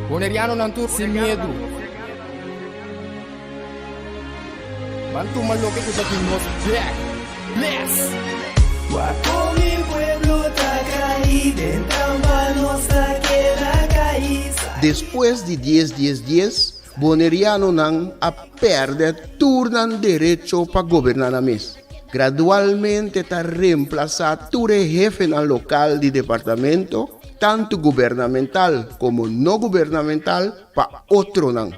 Boneriano ng tour sin miedo. Bantu maloke ko sa nos back. Bless. Guapo mi pueblo tacaí, dentro ta queda caí. Después de 10, Boneriano nang a perder turnan derecho para gobernar a mes. Gradualmente está reemplazado el jefe local de departamento, tanto gubernamental como no gubernamental, para otro nang.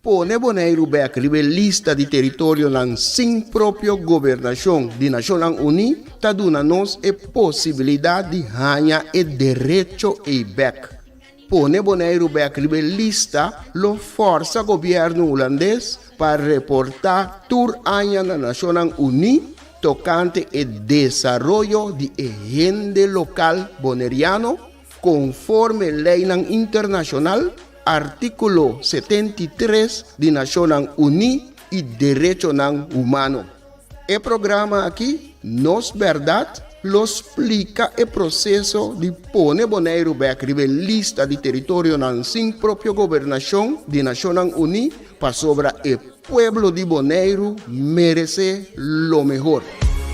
Pone Bonaire back lista de territorio nang sin propio gobernación de Naciones Unidas, ta duna nos e posibilidad de ganhar e derecho e back. Pone Bonaire back lista lo forza gobierno holandés para reportar tour año na Naciones Unidas tocante el desarrollo de agente local boneriano conforme ley internacional, artículo 73 de Naciones Unidas y Derecho Humano. El programa aquí, Nos Verdad, lo explica el proceso de poner Bonaire back lista de territorio sin propia gobernación de Naciones Unidas para sobre el pueblo de Bonaire merece lo mejor.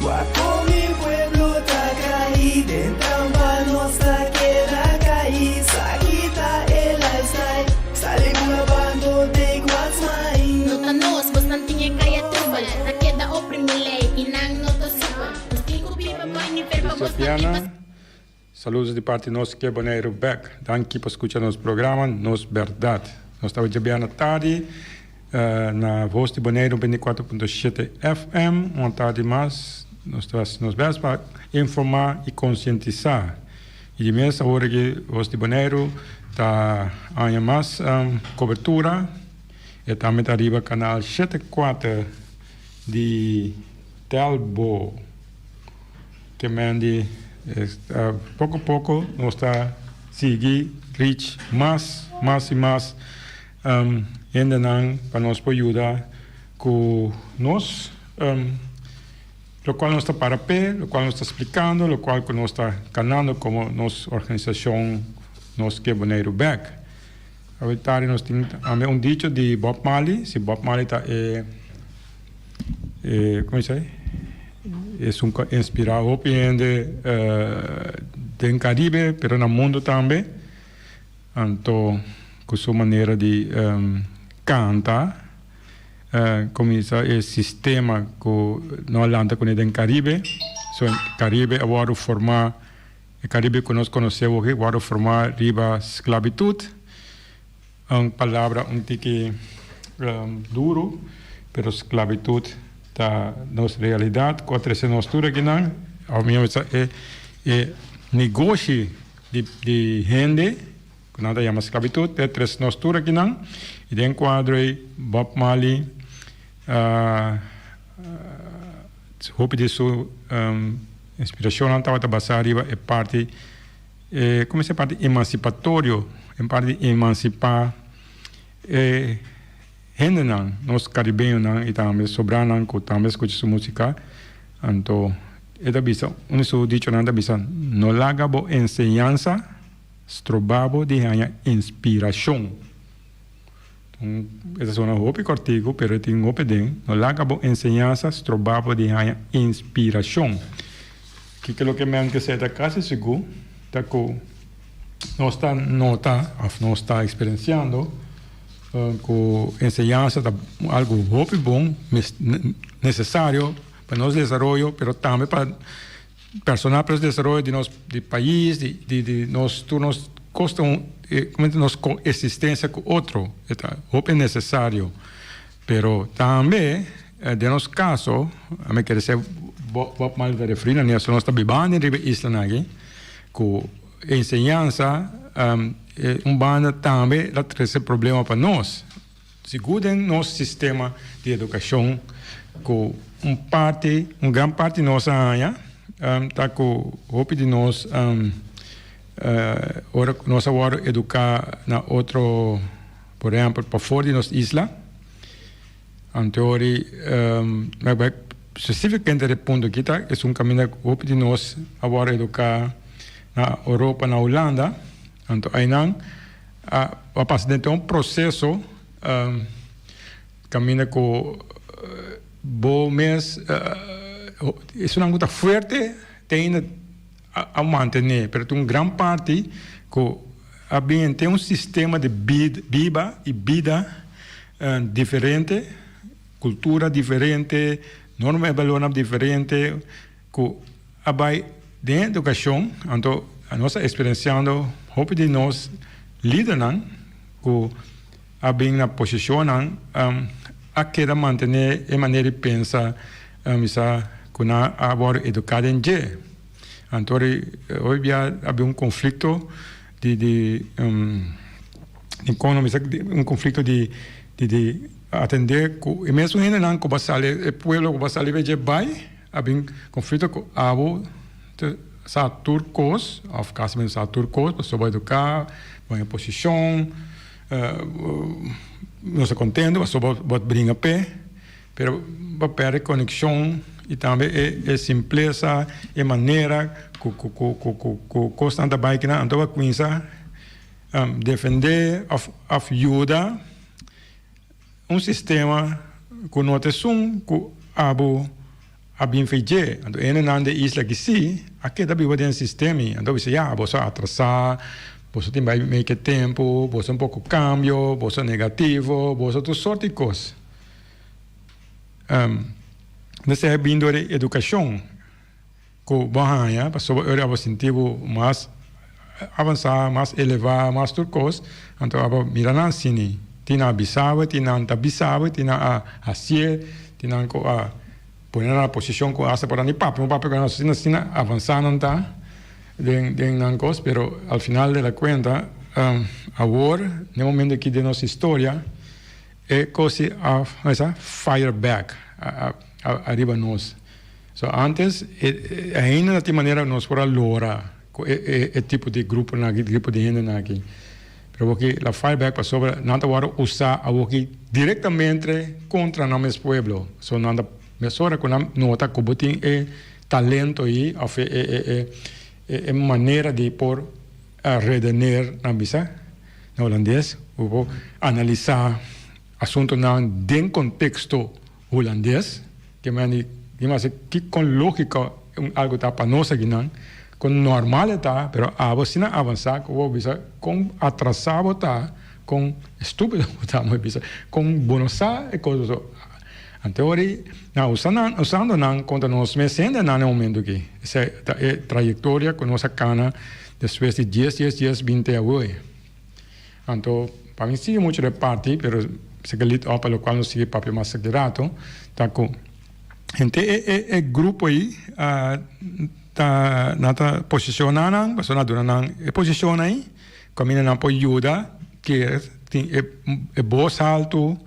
Guapo mi pueblo tacaí, dentro ta queda caí. Sakita el lifestyle, sale grabando de Guatsmai. Nota nos, bastante niya kaya trubal. Ta queda oprimile, inang nota subal. Contigo viva boy ni verba Sofiana, saludos de parte nossa que é Bonaire Back. Danke por escuchar nosso programa Nos Verdad. Nós estamos de bem à tarde na voz de Bonaire 24.7 FM. Uma tarde mais, nós estamos para informar e conscientizar. E de mesma hora que a voz de Bonaire está a mais cobertura, e também está arriba canal 74 de Telbo, que mande pouco a pouco nós está seguir reach mais e mais ainda não para nós poder ajudar com nós lo qual nós está para pé, lo qual nós está explicando, lo qual nós está canando como nossa organização nós que é Bonaire Back. Ahorita nós temos um dicho de Bob Marley, se Bob Marley está como se diz? Es un inspirado del Caribe, pero en el mundo también. Entonces, con su manera de cantar, comienza el sistema que no habla con el Caribe. El Caribe ahora forma, el Caribe que nos conocemos ahora forma riba esclavitud. Una palabra un tique duro, pero esclavitud da nossa realidade, contra essa nostura que não, ao mesmo tempo é negócio de gente, que nada chama esclavitud, é três nostura que não, e de enquadro Bob Marley, hope de sua inspiração não estava basada é parte, como se parte emancipatório, em parte emancipar gente não, nós caribenhos não, e também sobraram que também escuta música, então é da bisa, uniso dicho não da bisa, no lagabo enseñanza, strobabo de ganhar inspiração. Então, essa é uma roupa cortigo, pero tem roupa dentro, no lagabo enseñanza, strobabo de ganhar inspiração. Que é o que me que se da casa seguro, da que nós está nota, nós está experienciando com enseñanza algo muito bom, necessário para nosso desenvolvimento, mas também para personal para o desenvolvimento de nosso país, de nós turnos costam nossa coexistência com outro, é necessário, mas também de nosso caso, a mim quer dizer vou mal referir na nós está vivendo em Isla aqui com enseñanza banda também traz problema para nós. Segundo nosso sistema de educação, com grande parte nossa área, está com o de nós, nós agora educar na outro, por exemplo, para fora de nossa isla. Então, especificamente do ponto aqui, é caminho que de nós agora educar na Europa, na Holanda. Então, aí não, a passar dentro de um processo caminha com bom mês isso não é muito forte tem a manter, mas tem uma grande parte que tem um sistema de vida diferente, cultura diferente, norma valor diferente, que abai de educação, então a nossa experienciando, hope de nós líderes, que abem na posição, a queda manter a maneira de pensar, que na agora educado em G. Então, hoje há um conflito de economia, um conflito de atender, e mesmo ainda não, como o povo que vai ver vai, há um conflito com abo sa turcos, of casamento sa turcos, sobre educar, boa posição, não se contendo, sobre brinca pé, pero vai perder conexão e também é simpleza, é maneira que constante bike na então vai começar defender, ajuda um sistema que não tem que abin feito, então é na isla que sim, aqui também vai ter um sistema, então você você atrasar, você tem mais tempo, você um pouco cambio, você negativo, você toda sorte de coisas. Nesse é vindo de educação, que bahaya, para sobre o sentido mais avançar, mais elevar, mais turcos, então aba mirando assim, tina bisava, tina antabisava, tina a ser, tina a põe na posição que asa por ali papo que nós ensina avançar não tá de não coisa, pero al final de la cuenta agora no momento aqui de nossa história é coisa a fire back arriba nós. So antes ainda de maneira nós por lora é tipo de grupo aqui, tipo de gente aqui. Pero porque a fire back passou não agora usar aqui diretamente contra nosso povo. So nada mesora com a nota que botem talento aí, é maneira de por redener na bisa, na holandês, ou analisar assunto não dentro contexto holandês, que que com lógica algo tá para nós aqui não, com normal tá, pero a você não avançar, com atrasado tá, com estúpido tá, com bonosar e coisas. Então, usando não contra nós, mas ainda não é um momento aqui. Essa é a trajetória que nossa cana, depois de 10, 20 anos. Então, para mim, sigue muito de parte, mas se que para o qual não sigue papel mais acelerado, tá com. Então, é grupo aí, tá posicionando, posiciona aí, caminha na ajuda, que é bom salto,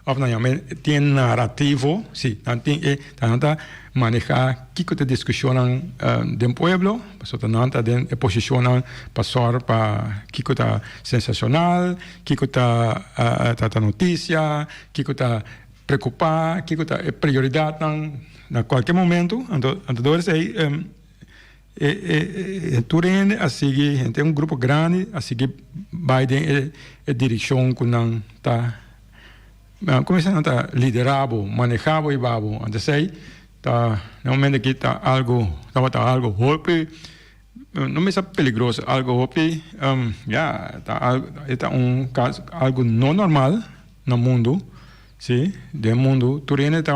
of nou ja, tem narrativo, sim, tá manejar que te discussão do pueblo, so tanto den posicionam passar para que tá sensacional, que tá notícia, que tá preocupar, que tá prioridade na qualquer momento, então aí turende a seguir, tem um grupo grande a seguir vai de direção que não tá começando a liderar, manejar e babo. Então, tá, no momento que tá algo golpe, não é peligroso, algo golpe, tá algo não normal no mundo, sim, do mundo. Turene tá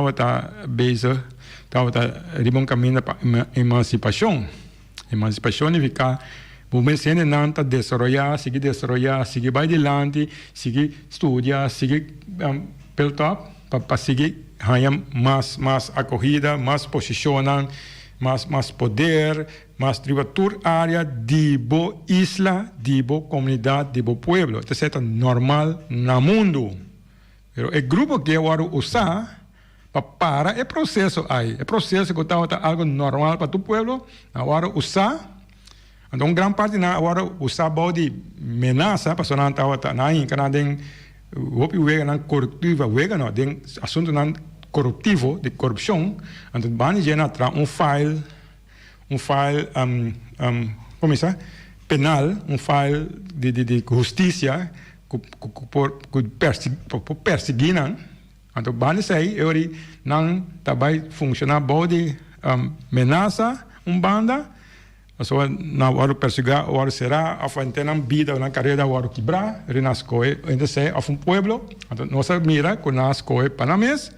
bezig, tá ribon caminho para emancipação. Emancipação significa o mesmo não tá desarrollar, seguir vai adiante, seguir estudar, seguir pelo top, para seguir ganhar mais acolhida, mais posicionam, mais poder, mais tributur área de boa isla, de boa comunidade, de bom pueblo. Isso é normal no mundo. Mas o grupo que eu vou usar para é processo aí, é processo que está algo normal para tu pueblo, agora usar. Então, grande parte agora usar body menaça, para sonar na Canadá, o não corruptiva, não tem assunto não corruptivo de corrupção, então vai gerar um file, como isso, penal, file de justiça por perseguir, então bane sei eu não também funciona bode ameaça banda, so na hora perseguir hora será a fantena vida na carreira hora quebrar renascoe ainda sei a pueblo, então nossa mira com nascoe panamês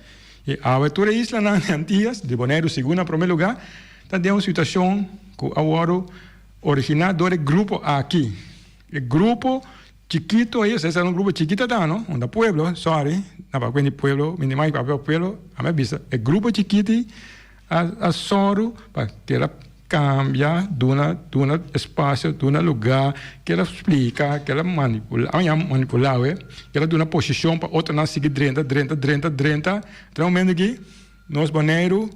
e a abertura isla na Antillas de Bonaire segunda primeiro lugar, tá de uma situação que agora original do grupo aqui, o grupo chiquito esse é um grupo chiquito não, onde pueblo, sorry, na para quindi pueblo, minimal para pueblo, a me vista, o grupo chiquito a soro para que ela cambia de um espaço, de um lugar, que ela explica, que ela manipula, que ela dá uma posição para outra não seguir drenta, então um momento aqui, nós Bonaire,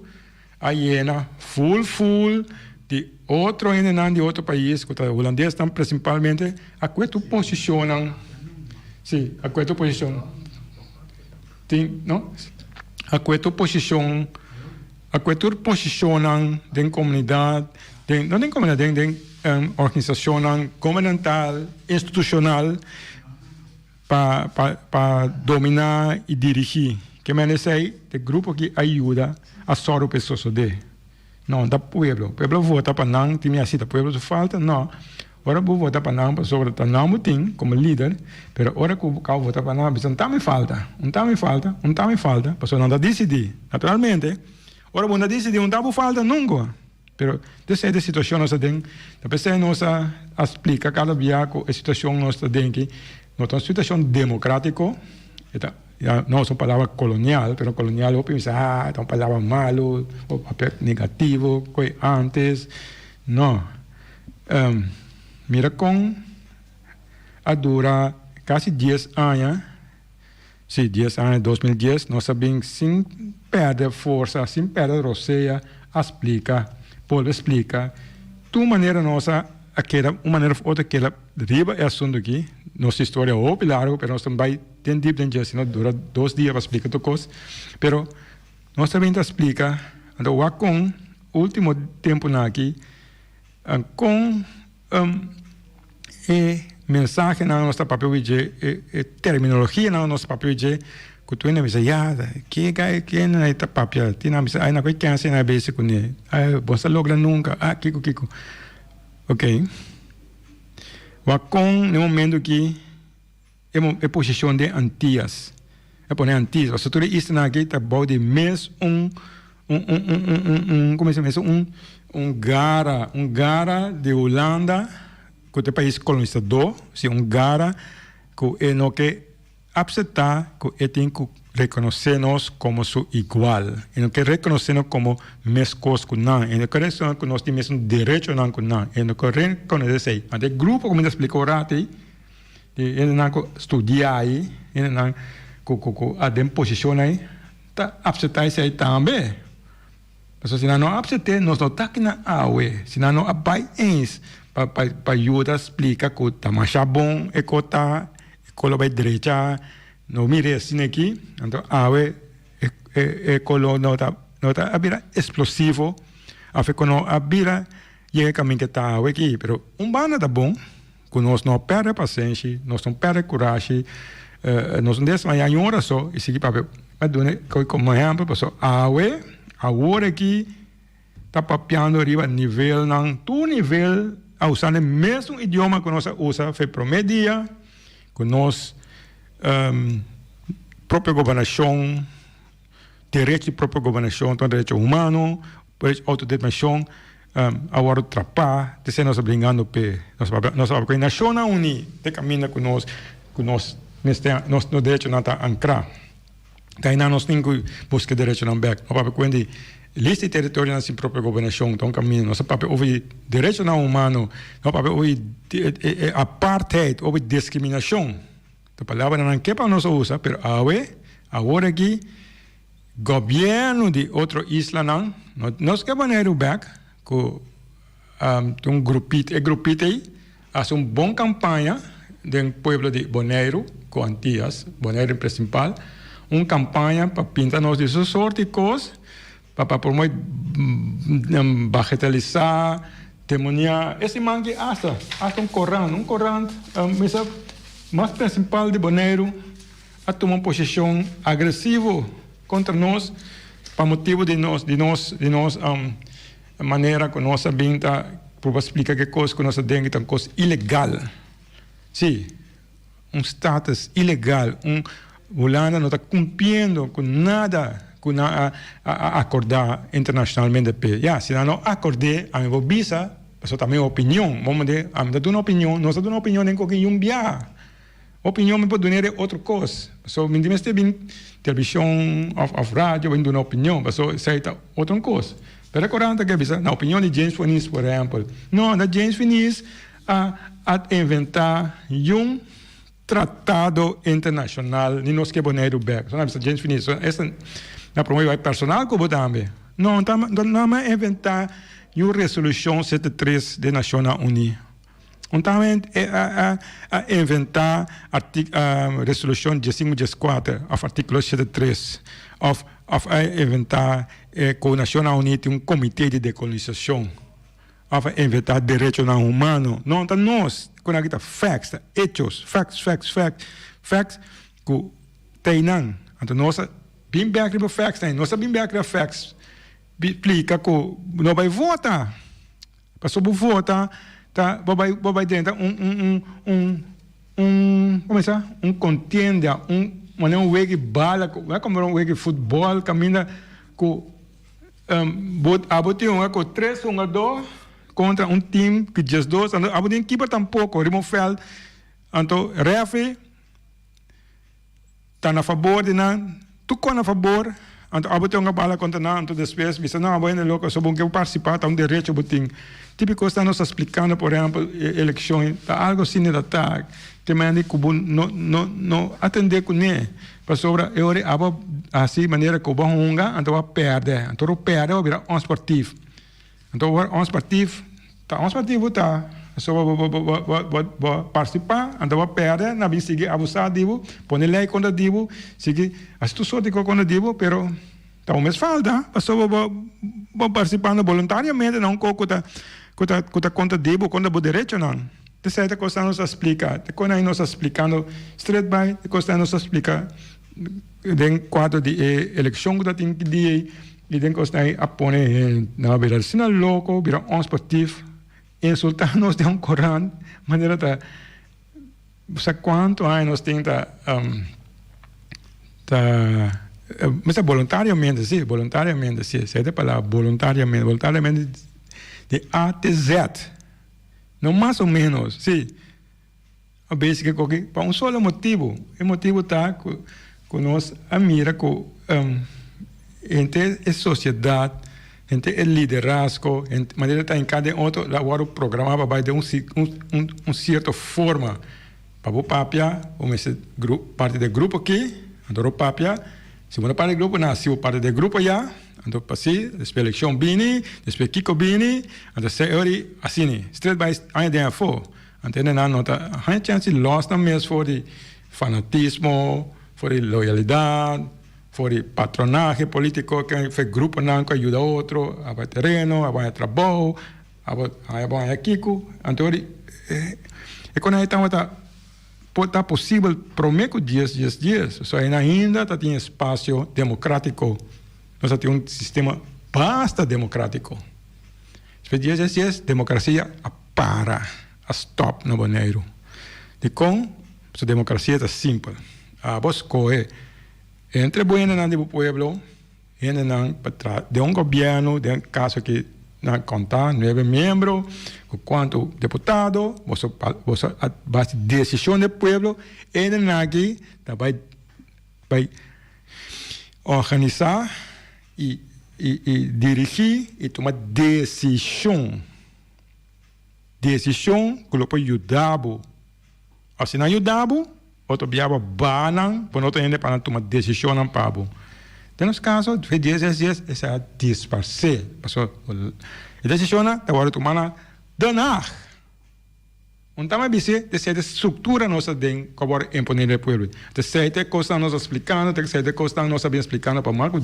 a hiena, full, de outro ainda de outro país, que os holandeses estão principalmente, a quanto posicionam, sim, a quanto posicionam, não? A quanto posicionam da comunidade, não tem comunidade, tem organização governamental, institucional, para dominar e dirigir. Que me sei, o grupo que ajuda a só pessoas de. Não, da pueblo. Pueblo vota para não, tem assim, da pueblo falta, não. Ora vou votar para não, para sobre o não tem como líder, mas ora que eu vou votar para não, não tá me falta, para não decidir. Naturalmente, ora vou decidir, não tá me falta nunca. Pero dessa situação nós temos, depois nós explica cada dia a situação nós temos que nós temos uma situação democrática, não é uma palavra colonial, pero colonial eu penso, é uma palavra malo, ou papel negativo, que antes, não. Mira com a dura quase 10 anos, sim, 10 anos, 2010, nós sabemos sem perder força, sem perder roceia, explica, tu maneira nossa, aquela, uma maneira outra que ela riba é assunto aqui, nossa história é muito larga, mas nós também tem tempo, senão dura 2 dias para explicar tudo coisa, pero nós também explica, então com último tempo aqui, com mensagem na nossa papel de terminologia na nossa papel de que tu ainda me diz que não é papel tem na mesa aí na coisa que assim na base com ele você logra nunca kiko ok com no momento que é posição de Antillas Antillas você tudo isso na aqui tá bom de mês como se diz gara de Holanda que é país colonizador, se gara que é no que aceitar que tem que reconhecer-nos como su igual, e não que reconhecer-nos como mesmas coisas que não, e não que reconhecer que nós temos um direito não que não, e não que reconhecer. Mas o grupo, como eu expliquei orate, ele não que estudar aí, ele não que a dem posição aí, tá aceitar isso aí também. Mas se não aceitar, nós não tá aqui na aue, se não abai ens para ajudar a explicar que está mais bom, e que está colo direita, não mire assim aqui, então colo não está abira explosivo, a fe que não abira chega caminho que está aqui, pero bana tá bom, que nós não perde paciência, nós não perde coragem, nós não desmaiar em hora só, e seguir para como exemplo, pessoal, agora aqui está papiando arriba nível não, tu nível a usar o mesmo idioma que nós usamos foi primeiro dia, que nós própria governação, direito de própria governação, direito humano, direito de autodeterminação, agora trapar, nós brigando pe, nós vamos com a Nação Unida, de caminho que nós no direito não está ancrar. Daí nós temos que buscar direito não back, nós vamos com lista de território na sua própria governação, então caminho, nós papel houve direito não humano, nós papel houve apartheid, houve discriminação. A palavra não é que para nós usa, mas agora aqui governo de outra isla não, nós que Bonaire back, que tem grupito aí, faz uma boa campanha do povo de Bonaire, com Antillas, Bonaire principal, uma campanha para pintar nós de sua sorte de coisas, para promover, bagatelizar, demonia, esse mangue hasta um Corão, mesa mais principal de Bonaire, a tomar posição agressiva contra nós, para motivo de nós maneira que nós binta, para explicar que coisa que nós dengue é uma coisa ilegal. Sim, status ilegal, Holanda não está cumprindo com nada que acordar internacionalmente. Se não acordar, a minha visa, isso também é opinião. Vamos dizer, a minha uma opinião, nós damos uma opinião em qualquer biar. Opinião me pode dar outra coisa. So, me diz bem televisão, of rádio, me dá uma opinião, so, isso é outra coisa. Pero coranta que bisa, na opinião de James Finis, por exemplo, não, da James Finis a inventar tratado internacional ni nos que Bonaire back. So, na bisa James Finis, essa na promover personal como também. Não, não inventar resolução 73 da Nações Unidas. Também a inventar resolução 1514, artigo 73, a inventar com a Nações Unidas comitê de decolonização, a inventar direitos humanos. Não, então nós, quando a gente facts, hechos, facts, que tem não. Então nós, bem bem aqui facts, nós bem bem aqui facts, explica que não vai votar, passou por votar. Tá, vai dentro contenda, um jogo de bala, como um jogo de futebol, caminha com com 3-1-2 contra time que just 2, abotiu keeper tampouco, Rimofeld, então referee está a favor de não, tu com a favor, então abotiu uma bala contra não, então depois bisa não, abotiu louco, só bom que eu participar, tá direito abotiu. Típico está nos explicando, por exemplo, eleições, algo assim de ataque, que me diz que não atender com ele. Para sobre, eu abo assim maneira que o bom hunga, então vai perder, então o perde vai virar esportivo. Então o esportivo tá, só vai participar, então vai perder, na vez seguir abusar divo, põe lei contra divo, seguir as tu sorte contra divo, pero tá mais falta, só vai participando voluntariamente, não conta conta divo, conta o direito não. De certa coisa nos explica, de quando aí nos explicando straight by, de coisa nos explica den quadro de eleição que tem que dia e den coisa aí apone na virar sina louco, virar esportivo, insultar-nos de Corão, maneira da sabe quanto aí nós tenta mas voluntariamente sim, essa é a palavra voluntariamente de A até Z. Não mais ou menos, sim. A básica é para só motivo. O motivo está que nós mira que entre a sociedade, entre o liderazgo, entre maneira está em cada outro, lá o programa vai de certa forma para o papia, parte do grupo aqui, adoro papia, segunda parte do grupo nasceu parte do grupo já. Então, passei, depois eleição bini, depois Kiko bini, então se assim, straight by ainda for. Então, não nota, a chance lost na mesmo for de fanatismo, for de loyalidade, for de patronagem político que faz grupo não que ajuda outro, a terreno, a trabalho, a Kiko. Então, é quando aí está possível prometer dias, só ainda tem espaço democrático. Nós temos sistema bastante democrático. Especialmente democracia a stop no Bonaire. De com a democracia é simples. A voz coe entre o povo, de governo, de caso que não contar 9 membros, com quanto deputado, você base decisão do povo, ele aqui vai organizar e dirigir e tomar decisão. Decisão que ele pode ajudar. Se não ajudar, outro biaba banam, por outro ainda para tomar decisão não pabo. Então, nos casos, essa é a disfarce. A decisão agora tomar danar. Então, a BC, essa estrutura nossa de como imponer o povo. Essa coisa nós explicando, essa coisa nós sabemos explicando para Marco,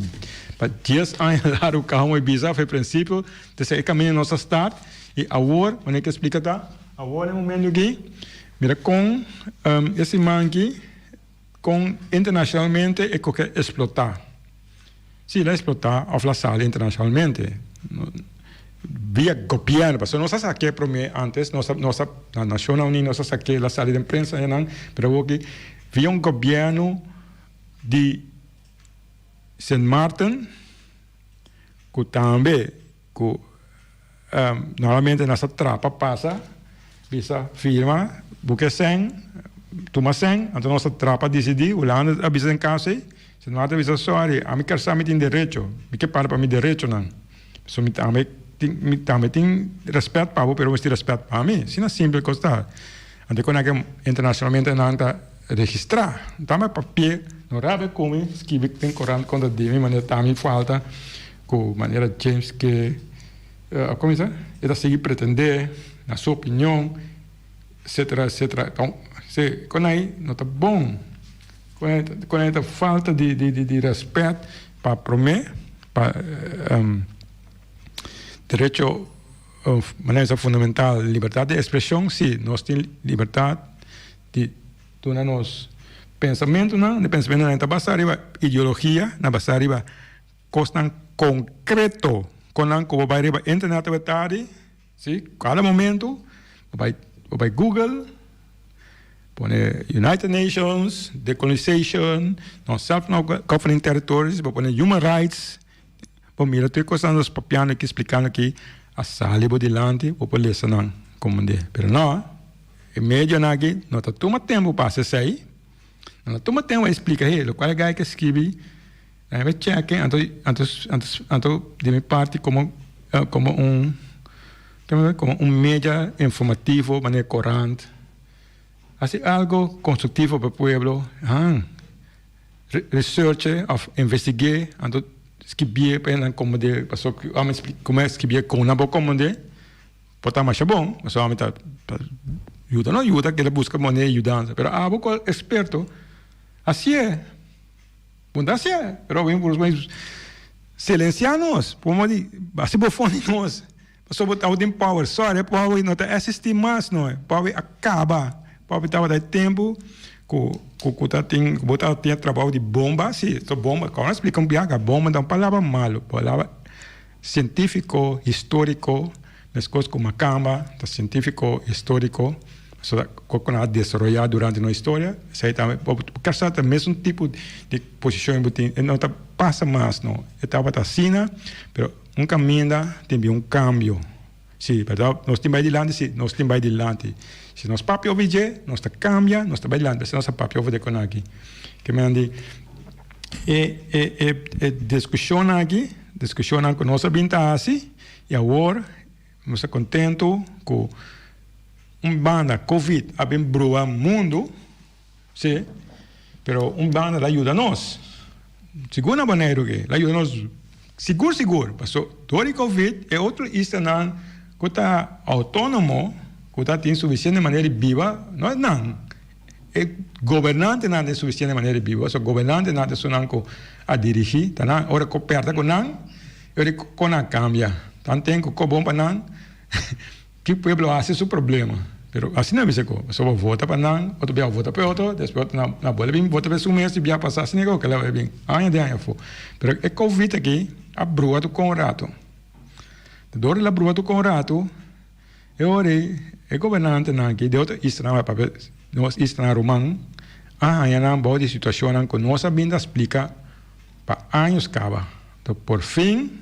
para 10 anos lá o carro e bisa foi princípio, esse caminho nosso start, E agora, quando é que explica tá? Agora é o momento aqui, mira com esse man aqui, com internacionalmente é que quer explotar. Se ele explotar, ou la sala internacionalmente, via governo, porque nós saquei para mim antes, nossa Nacional Unida, nós saquei a sala de imprensa, pero aqui, via governo de St. Martin, que também, que normalmente nessa trapa passa, bisa firma, buque sen, toma sen, então nossa trapa decidi, o lado avisa em casa, se não avisa sorry, a mim quer saber tem direito, me que para mim direito não, so me também tem respeito para pero mas tem respeito para mim, se não é simples coisa, então quando é internacionalmente não está registrar, também papel, não rabe como escrever tem corante quando de minha maneira também falta, com maneira James que como isso? Ele seguir pretender, na sua opinião, etc, etc. Então, quando aí não está bom, quando aí falta de respeito para prometer, para direito, maneira fundamental, liberdade de expressão, sim, nós temos liberdade de tornar nos pensamento, não, de pensamento não está basado em ideologia, não basado em coisa concreto. Quando vai na internet, sim, cada momento, vai Google, põe United Nations, Decolonization, Self-Governing Territories, põe Human Rights, mira, tem coisas nos papiando aqui, explicando aqui, a sala de delante, vou ler isso não, como de, pero não, em médio aqui, não está toma tempo para acessar aí, não toma tempo para explicar aí, qual é que escreve. Eu check, então de minha parte como mídia informativo, maneira corrente, assim algo construtivo para o povo, research, investigar, então escrever para como de, como escrever com uma boa como de, pode estar mais bom, mas só está ajuda, não ajuda, que ele busca maneira ajudança, mas há pouco experto, assim é. Bundasia, pero bem por os silencianos, como de, assim bufoninhos, só botar o power, sorry, power não está assistir mais, não é, power acaba, power estava dando tempo, que tá tem, botar tem trabalho de bomba, sim, so bomba, quando explicam biaga, bomba não palavra malo, palavra científico, histórico, as coisas como Macamba, científico, histórico. Quando a desenvolver durante a história, sei também, porque é o mesmo tipo de posição não passa mais, não. Estava assim, mas um caminho tem um cambio. Sim, verdade? Nós temos adiante, sim, nós temos adiante. Se nós papel vier, nós cambia, nós estamos adiante, se nós papel vier com aqui. Que me andi, discussão aqui, discussão com nossa binta assim, e agora, nós estamos contentos com banda Covid ha bem brua mundo, sim, pero banda ajuda nós. Segunda maneira que ajuda nós, seguro, passou dor Covid é outro istanan que está autônomo, que está tem suficiente maneira viva, não. É governante não tem suficiente maneira viva, só governante não tem sonanco a dirigir, tá na hora que perda com não, ele com a cambia, tanto tem que bom para não. Que o povo hace seu problema. Pero assim não é isso. Só vota para não, outro dia vota para outro, depois na bola bem vota para o mês, se vier passar assim, que ela vai bem. Ainda é for. Pero é Covid aqui, a brua do com o rato. Dor a brua do com o rato, eu orei, é governante não aqui, de outro estranho para nós estranho romano, aí não boa de situação que nossa vinda explica para anos cava. Então por fim,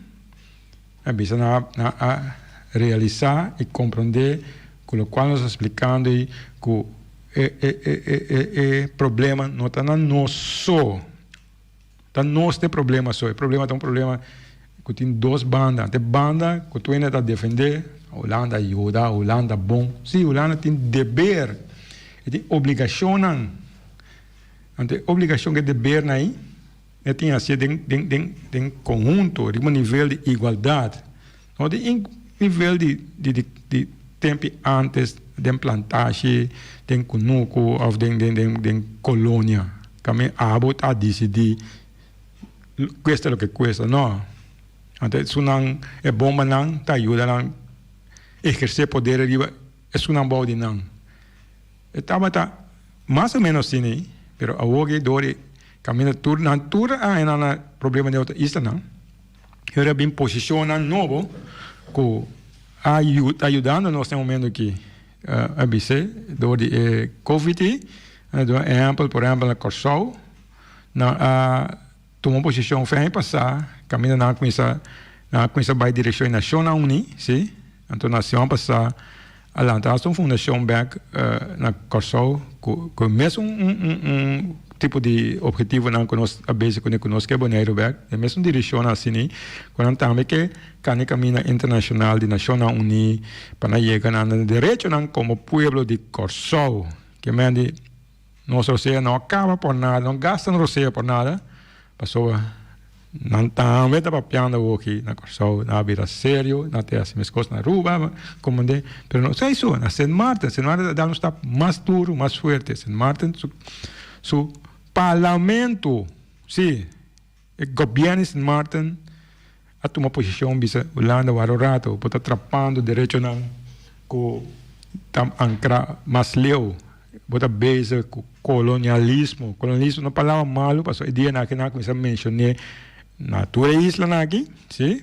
a bisa a realizar e compreender com o qual nós explicando que o problema não está na nós só, está nós tem problema só, o problema é um problema que tem duas bandas, tem banda que tu ainda está a defender, a Holanda ajuda, a Holanda bom, sim, a Holanda tem dever, tem obrigação, tem obrigação que dever aí, tem assim, tem conjunto, tem um nível de igualdade, não tem nível de tempo antes de plantagem, de cunuco ou de colônia. Kami abot a decidir, cuesta o que cuesta, não. Então, isso não é bom, mas não, tá ajuda, não. ejercer poder arriba es una body nan. Estaba más o menos assim, pero ahogue dori camina tur en un problema de otra isla nan. Era bem posicionado novo que ayudando-nos no momento que ABC dori COVID, por exemplo, na Corsol, tomou posição foi passar, caminha na coisa vai direção nacional uni, sim, então nação passar a lançar uma fundação back na Corsol com mesmo tipo de objetivo não conosco a base que é boneiro back, é mesmo direção assim, quando também que caminha internacional de nacional uni para chegar no direito não como pueblo de Corsol, que mende nosso roceia não acaba por nada, não gasta no roceia por nada. Passou não também está papiando aqui na Corsol, na vida sério, na terra as coisas na rua, como de, mas não sei isso, na Saint Martin dá um está mais duro, mais forte, Saint Martin su parlamento, sim, o governo de Saint Martin a tomar posição bisa Holanda rato, pode atrapando direito não, com tam ancra mais leu. Bota base com colonialismo não é palavra malo, passou a dia naquela que eu mencionei na tua isla aqui, sim,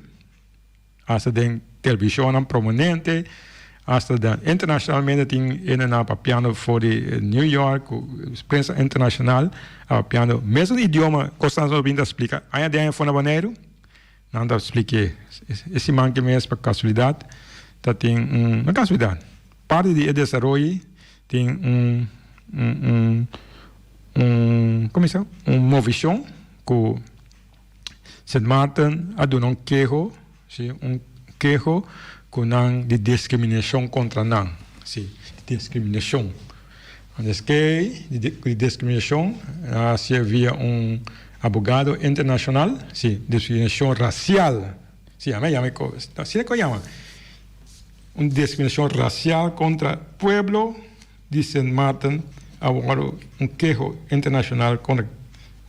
hasta de televisão prominente, hasta de internacionalmente tem na papiando fora de New York, prensa internacional, papiando mesmo idioma, Constanzo Binda explica, aí de aí foi na Bonaire, não dá expliquei, esse manque mesmo por casualidade, tá tem uma casualidade, parte de desenvolvimento tem como se chama? Uma visão que Saint Martin aduna queijo, sim, queijo com de discriminação contra não, sim, discriminação. Antes que de discriminação, se havia advogado internacional, sim, discriminação racial, sim, assim é que chama, discriminação racial contra pueblo de Saint Martin, agora queijo internacional contra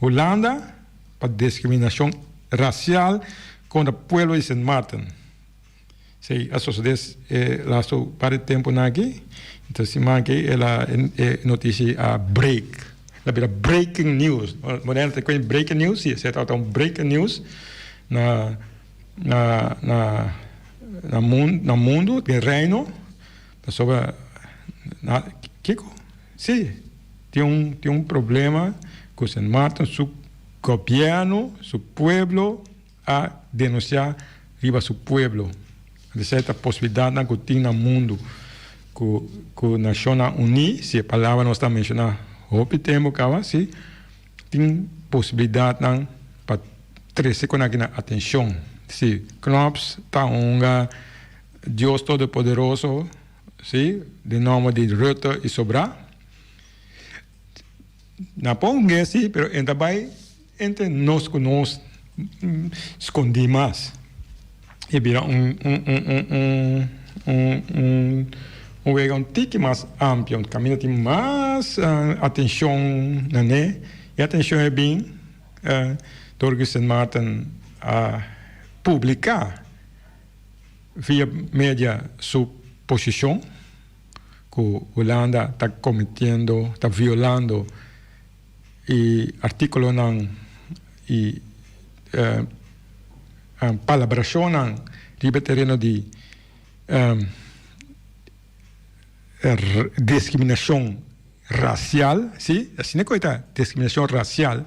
Holanda para discriminação racial contra o povo de Saint Martin. Se a sociedade lá estou para tempo aqui, então se manque ela notícia a break, la vira breaking news. Moderno tem breaking news, se é tal breaking news na mundo, de reino, sobre Kiko, sim, tem problema com Saint Martin, seu governo, seu pueblo, a denunciar riba seu pueblo. De certa possibilidade que tem no mundo, que a Nações Unidas, se a palavra não está mencionada, hoje temos sim, tem possibilidade para trazer com a atenção. Sim, Knops está Deus Todo-Poderoso, sim, de nome de Rutte e Sobra. Na ponga sim, pero ainda vai entre nós que nós escondemos. E vira um tique mais amplo, um caminho tem mais atenção, né? E a atenção é bem, Torgo Saint Martin a publicar via mídia sua posição que a Holanda está cometendo, está violando e artículo não e palabração não riba terreno de discriminação racial, sim, assim é coisa, discriminação racial.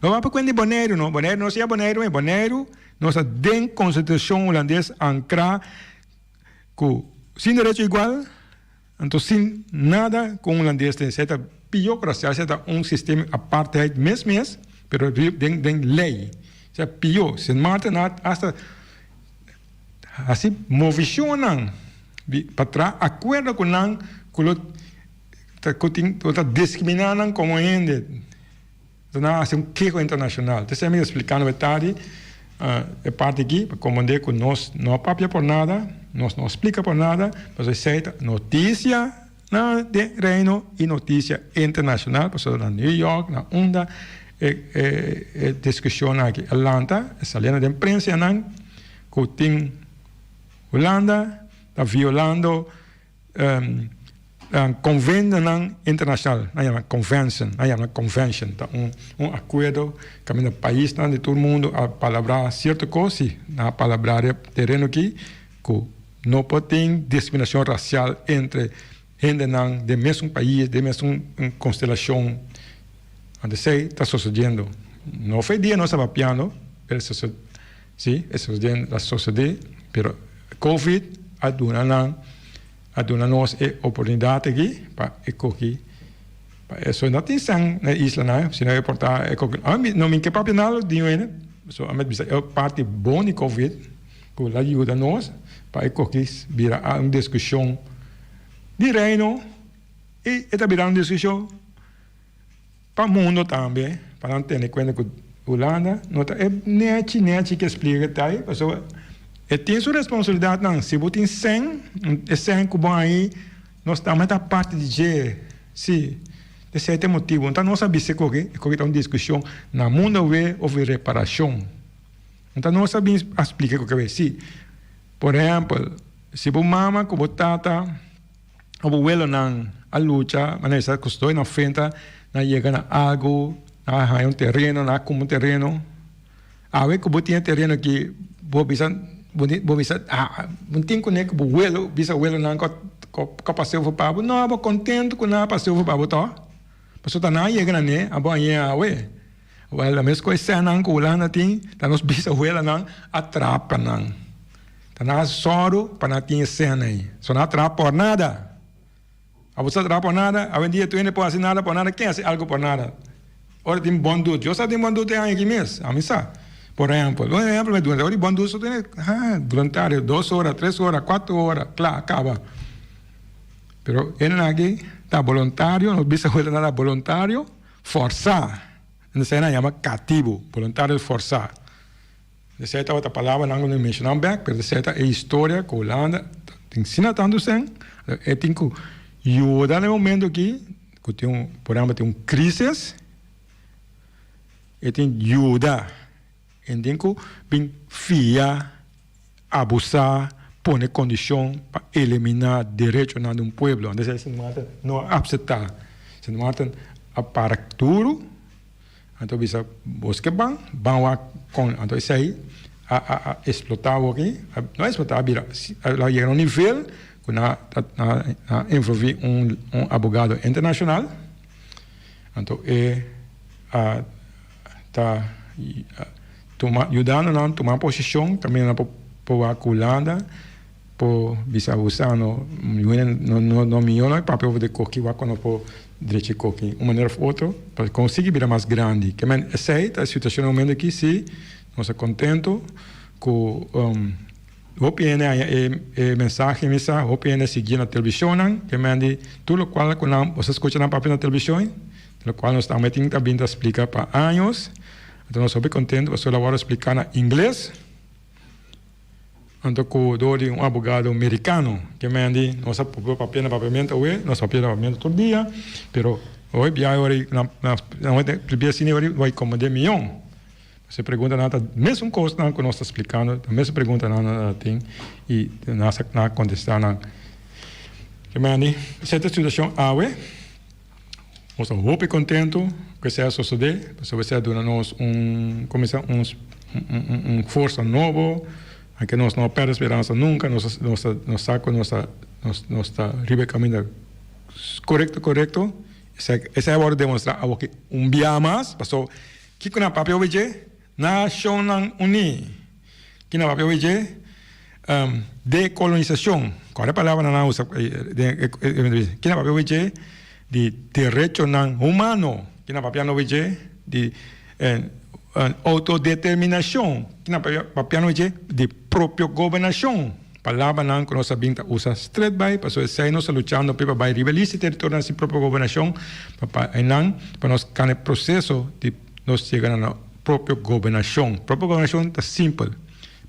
Não vai para quando Bonaire, não, Bonaire não seja Bonaire, é Bonaire, nossa den constituição holandesa ancra que sem direito igual, então sem nada com holandês tem certa pior racial, certa sistema apartheid mesmo, pero den lei, certa pior, Saint Martin hasta assim movicionam para trás, acordo com não, que está discriminando como ainda, então assim queijo internacional. Então me explicando verdade, é parte aqui para comandar que nós não papia por nada, nós não explica por nada, mas é certa notícia de reino e notícia internacional, passou na New York, na onda, discussão aqui, Atlanta, essa linha de imprensa não, que tem Holanda está violando convention internacional, convention, tá acordo que o país de todo mundo a palavra certa coisa, na palavra terreno aqui, que não pode ter discriminação racial entre gente de mesmo país, de mesma constelação. Onde sei está sucedendo. Não foi dia nós estava piano, mas sim, isso está sucedendo, mas COVID aduna-nos a oportunidade aqui para aqui. Isso não tem sangue na isla, não. Se não é portar, não me quer papiar nada de nenhum, so a gente é parte boa de COVID, que ajuda nós para aqui virar uma discussão de reino e está virando uma discussão para o mundo também, para não ter conta que a Holanda não é nem que explica tá aí, pessoal. E tem sua responsabilidade, não. Se você tem 100 que vão aí, nós estamos a parte de G. Sim, de certo motivo. Então, nós sabemos que é uma discussão na mundo houve reparação. Então, nós sabemos explicar o que é. Sim, por exemplo, se você mama, como tata, ou abuelo não, a luta, mas essa custou na frente, na chega a algo, na um terreno, na como terreno. A ver que você tem terreno que você não tem que o abuelo, bisabuelo não que passou para o não, eu contente com não passou para o tá. Passou tá na chega né, a boa é a ver. A mesma coisa não que o Holanda tem, tá nos bisabuelo não atrapa não. Tá na soro para não ter cena aí. Só não atrapa por nada. A você atrapa por nada, a dia tu ainda pode fazer nada por nada, quem faz algo por nada? Ora tem bom dúvida, eu só tenho bom dúvida aqui mesmo, a mim sabe. Por exemplo, durante bom dúvida, tem voluntário 2 horas, 3 horas, 4 horas, claro, acaba. Pero ele aqui está voluntário, não bisa nada voluntário, forçar. Não sei chama cativo, voluntário forçar. De certa outra palavra não me mencionam bem, mas de certa é história que a Holanda ensina tanto sem, é tem que ajudar no momento aqui, que tem por exemplo tem crise, e tem ajuda, e tem que bem fiar, abusar, pôr condição para eliminar direito de um povo, onde se não aceitar, se não a para tudo, então bisa busca bang com então isso aí a explotar aqui, não explotar vira lá chega um nível que na envolver advogado internacional, então tá ajudando a tomar posição também na para Holanda, por bisa usar no milhão papel de coque vai quando por direito coque uma maneira ou outra para conseguir virar mais grande. Que men aceita a situação no momento aqui se nós é contento com opinião mensagem opinião seguir na televisão que men tudo o qual quando você escuta na papel na televisão, o qual nós estamos também a explicar para anos. Então nós somos contentos, você agora explicar em inglês. Então, com advogado americano, que me diz, nós papel na papiamento hoje, nós papel na papiamento todo dia, pero hoje, na primeira cena, vai como de milhão. Você pergunta nada, mesmo coisa que nós estamos explicando, a mesma pergunta nada tem, e nós contestar nada. Que me diz, certa situação, hoje, nós estamos muito contentos que seja suceder, porque você dá-nos força nova, que nós não perdemos esperança nunca, nós saco nossa riba caminho correto. Essa é a hora de demonstrar que dia mais, passou que na papel veje Nations Unidas, que na papel veje decolonização, qual é a palavra não usa que na papel veje de direito humano, que na papel não veje de autodeterminação, que na papel não veje de própria governação. Palavra não que nós sabemos usa straight by, para isso nós lutando para vai rivalizar território na própria governação, para nós cada processo de nós chegar na própria governação. Própria governação está simples.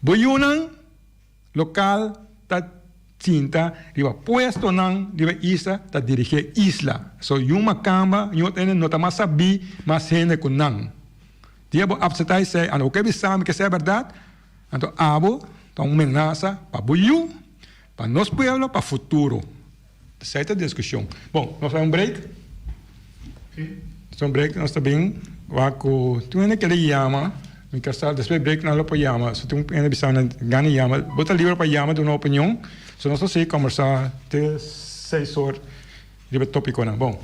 Boiunan local está tinta, riba puesto nan riba isla está dirigir isla. So uma cama, eu tenho não tá mais sabi, mais gente com nan. Dia bo absetai se, ano que sabe que é verdade. Então abo então ameaça para boiu, para nosso pueblo, para futuro. Certa discussão. Bom, nós vamos break. Nós break, nós também, tu ainda quer chama, me casar, depois break nós para chama, se tu ainda bisa na gana chama, bota livre para chama de uma opinião, se nós sei conversar até 6 horas de tópico não. Bom.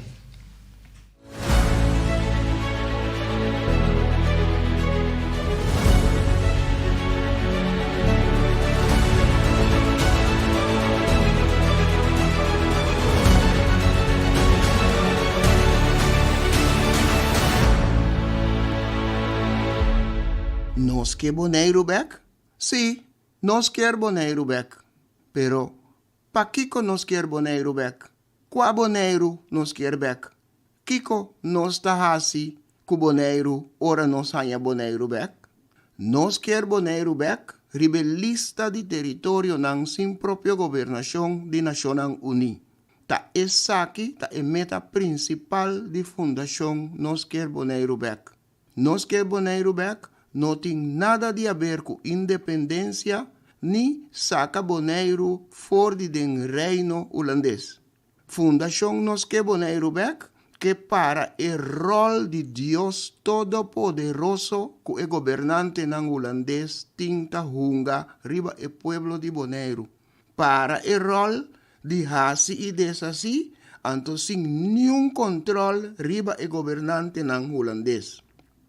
Nós quer boneiro back? Sim, nós quer boneiro back. Pero, pa Kiko nós quer boneiro back? Qua boneiro nós quer back? Kiko nós tá assim, com boneiro, ora nós hanha boneiro back? Nós quer boneiro back? Rebelista de território nang sin própria governação de Nações Unidas. Ta essa aqui, ta é meta principal de fundação nós quer boneiro back. Nós quer boneiro back? Não tem nada de a ver com independência, nem saca boneiro fora do reino holandês. Fundação Nos Que Boneiro Back, que para o rol de Deus Todo-Poderoso, que o governante não holandês tinta hunga riba o pueblo de Boneiro. Para o rol de hasi e desasi, anto sem nenhum controle riba o governante não holandês.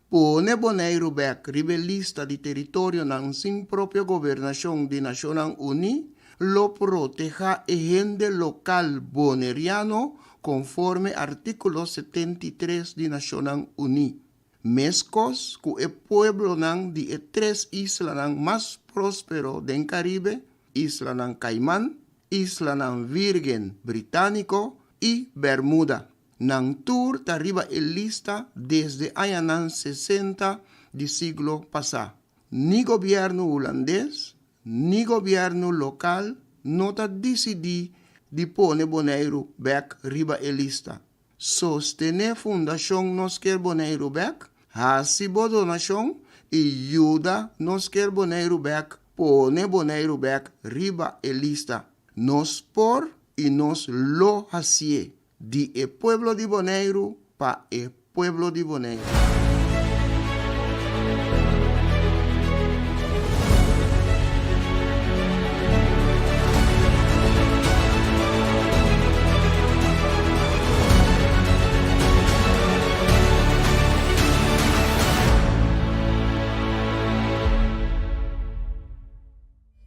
Pone Boneiro back, rebelista de território não sin própria governação de Nações Unidas, lo proteja e gente local boneriano conforme artículo 73 de Nações Unidas. Mescos que o pueblo nang de 3 islas nang mais próspero do Caribe, Isla nang Caimán, Isla nang Virgen Británico e Bermuda. Nang tour tariba el lista desde años 60 del siglo pasado. Ni gobierno holandés, ni gobierno local no ta decidi de pone Boneiro back riba el lista. Sostener fundación Nos Quer Boneiro back, hasibo donación y ayuda Nos Quer Boneiro back, pone Boneiro back riba el lista. Nos por y nos lo hacie. De el pueblo de Boneiro para el pueblo de Boneiro.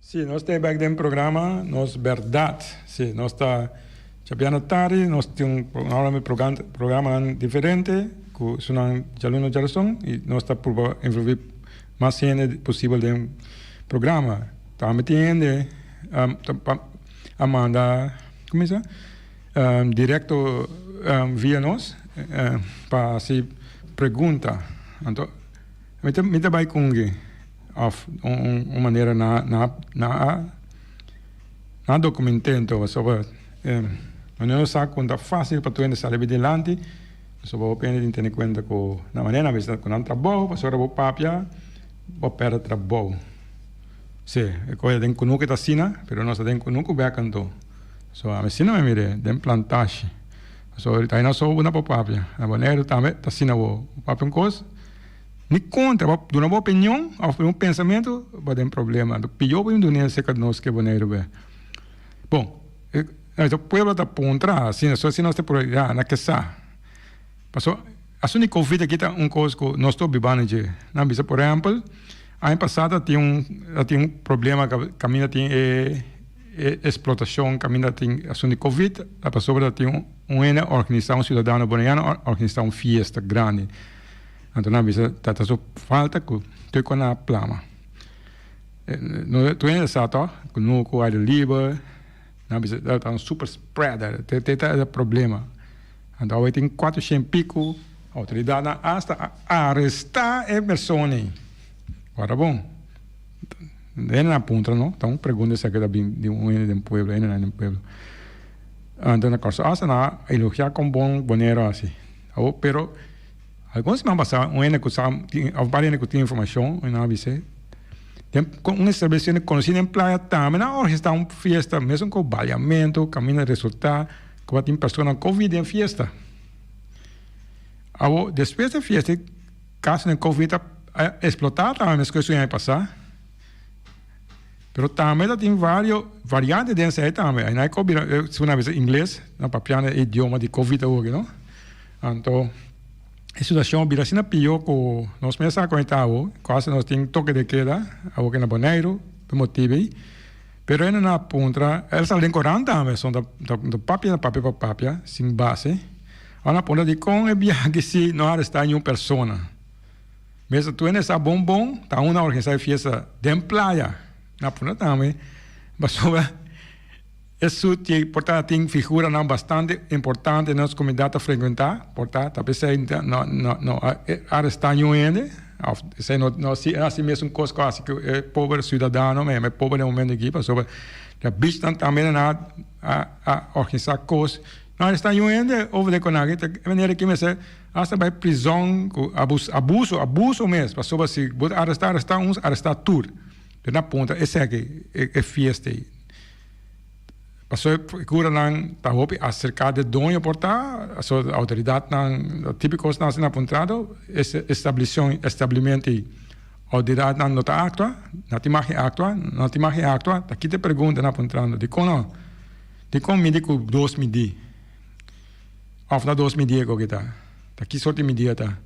Sí, nós temos aqui no programa, nós verdade, sim, nós está Chapiano Tari, nós temos um programa diferente, que são alunos de geração, e nós estamos por envolver mais gente possível no programa. Também tem Amanda, como é isso? Direto via nós, para se pergunta. Então, me vai com uma maneira na documento sobre não sabe quando é fácil para tu ainda sair adiante, só vou apenas ter em conta que na maneira que está com trabalho, para só vou papia, vou perder trabalho. Sim, é coisa tem que nunca está sina, mas nós tem que nunca ver canto. Só a medicina me mire, tem plantagem. Só está aí só uma papia. A maneira também está sina o papia coisa. Nem contra, do uma opinião, um pensamento, vai ter problema. Do pior para do nem seca nós que boneiro ver. Bom, o pueblo está contra, assim, só se nós temos por na que sa. Passou, a sua Covid aqui está coisa que nós estamos vivendo, na bisa, por exemplo, ano passado tinha um problema que caminha tem explotação, caminha tem a sua Covid, a pessoa tinha uma organização cidadana boliviana, organizar uma festa grande. Então, na bisa, está só falta que tu com a plama. Tu ainda sabe, que não com ar livre. Está um super spreader, tem problema. Então, tem 400 pico, a autoridade hasta arrestar a pessoa. Agora, bom, é na ponta, não? Então, pergunta se é de um pueblo, é no pueblo. Então, na coisa, hasta na elogiar com boneiro assim. Pero, alguns me passaram, um ano que sabe, vários que tem informação, na ABC, Tem um estabelecimento conhecido em Playa também, na hora está uma fiesta, mesmo com baleamento, caminho de resultado, com tem pessoas Covid em fiesta. Depois da fiesta, caso de Covid explotar, também as coisas iam passar. Mas também tem várias variantes dessa aí também. Aí não é Covid, uma vez inglês, não papiando o idioma de Covid hoje, não? Então, a situação vira assim pior que nós mesmos comentamos, quase nós temos toque de queda, aqui na Bonaire, por motivo aí. Pero ainda na ponta, eles estão decorando também, são do papel para papel, sem base. Na ponta de com é viagem se não arrestar nenhuma pessoa. Mesmo tu ainda está bom, está uma organização de fiesta de praia, na ponta também. Mas isso tem figura não bastante importante na nossa comunidade a frequentar, portanto, talvez não arrestar ninguém, se não assim mesmo coisa quase que é pobre cidadão, mas é pobre no momento aqui, mas a bicho também a organizar coisas, não arrestar ninguém, over de conagem, a maneira que me sei, hasta vai prisão, abuso mesmo, mas se arrestar uns, arrestar tudo, na ponta, esse aqui é fiesta aí. Passou procura não tá hope acerca de dono portar a autoridade não típicos não sendo apontado esse estabelecimento autoridade não tá actua não tem mais actua aqui te pergunta não apontando de como médico 2010 after 2010 que tá aqui sorte media tá